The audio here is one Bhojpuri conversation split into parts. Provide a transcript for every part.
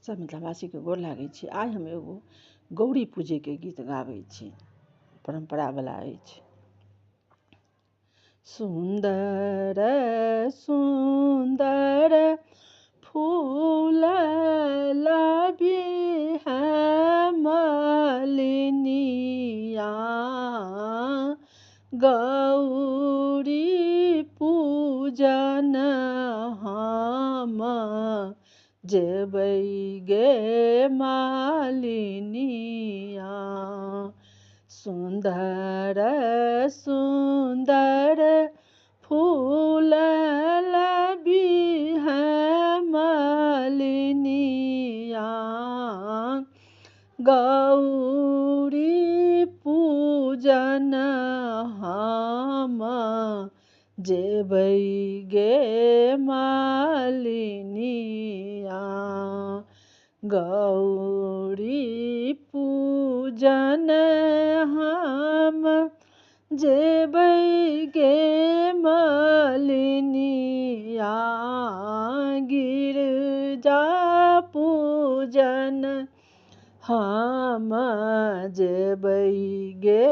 सब मिथिलावासी के गोर लागै छी। आइ हम एगो गौरी पूजे के गीत गाबै छी, परंपरा वाला अछि। सुंदर सुंदर फूल बिहमलिनिया, गौरी पूजन हम जेबै गे मालिनिया। सुंदर सुंदर फूल बिहमलिनिया, गौरी पूजन हम जेबै गे मालिनिया। गौरी पूजन हम जेबै गे मालिनिया, गिरजा पूजन हम जेबै गे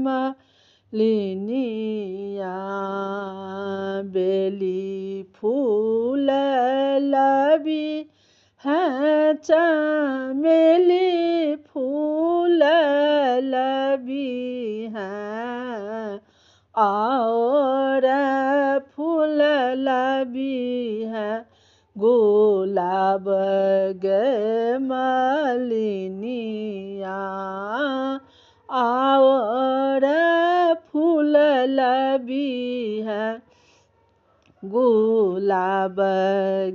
मालिनिया। बेली फूल लबी हैं चमेली फूल लबी हैं, और फूल लबी हैं गुलाब गे मालिनिया। और फूल लबी हैं गुलाब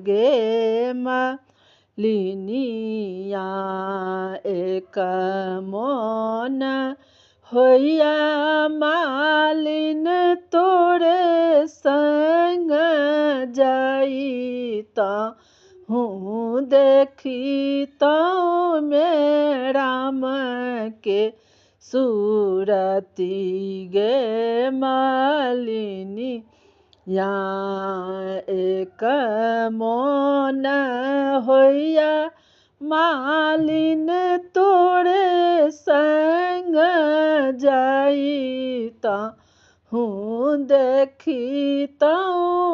गे मालिनिया। एक मोन होइया मालिन तोरे संग जाइता हूँ, देखिता में राम के सूरती गे मालिनी। या एक मोन होइया मालिन तोरे संग जाइता हूँ, देखिता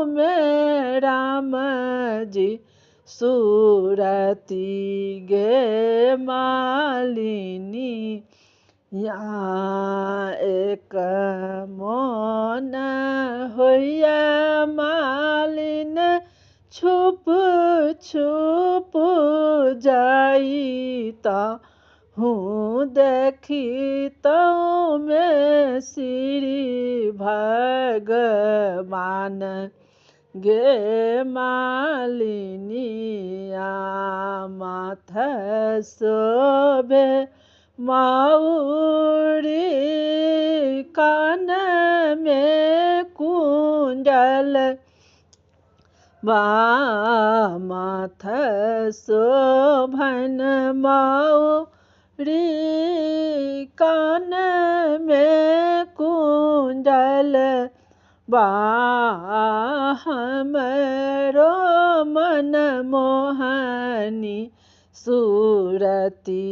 में राम जी सूरती गे मालिनी। या एक मोन होइया मालिन छुप छुप जाइता हूँ, देखिता में श्री भगवान गे मालिनिया। माथ शोभे मौरी, कान में कुंडल, माथ शोभन मौरी, कान में कुंडल, हमरो मन मोहनी सूरती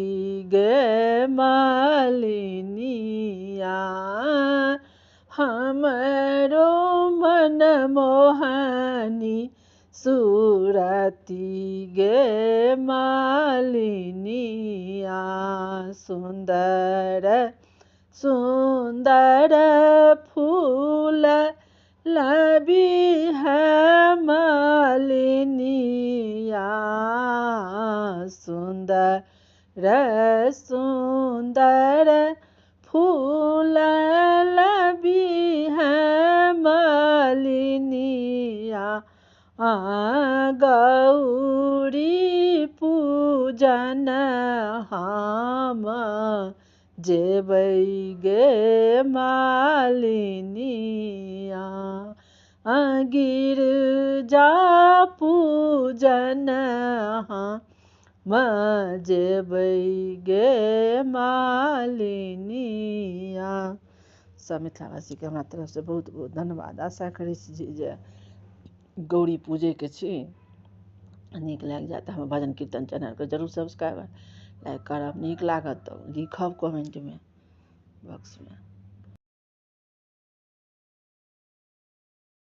गे मालिनिया। हमरो मन मोहनी सूरती गे मालिनिया। सुंदर सुंदर फूल बिहमलिनिया, सुंदर सुंदर फूल बिहमलिनिया, गौरी पूजन हम जेबै गे मालिनिया। गिरजा पूजन हम जेबै गे मालिनिया। सब मिथिलावासी के हमरा तरफ से बहुत बहुत धन्यवाद। आशा करै छी जे गौरी पूजे के छी नीक लागि जायत हमर भजन कीर्तन चैनलके जरूर सब्सक्राइब लाइक करब। नीक लागत तऽ लिखब कमेंटमे बॉक्समे।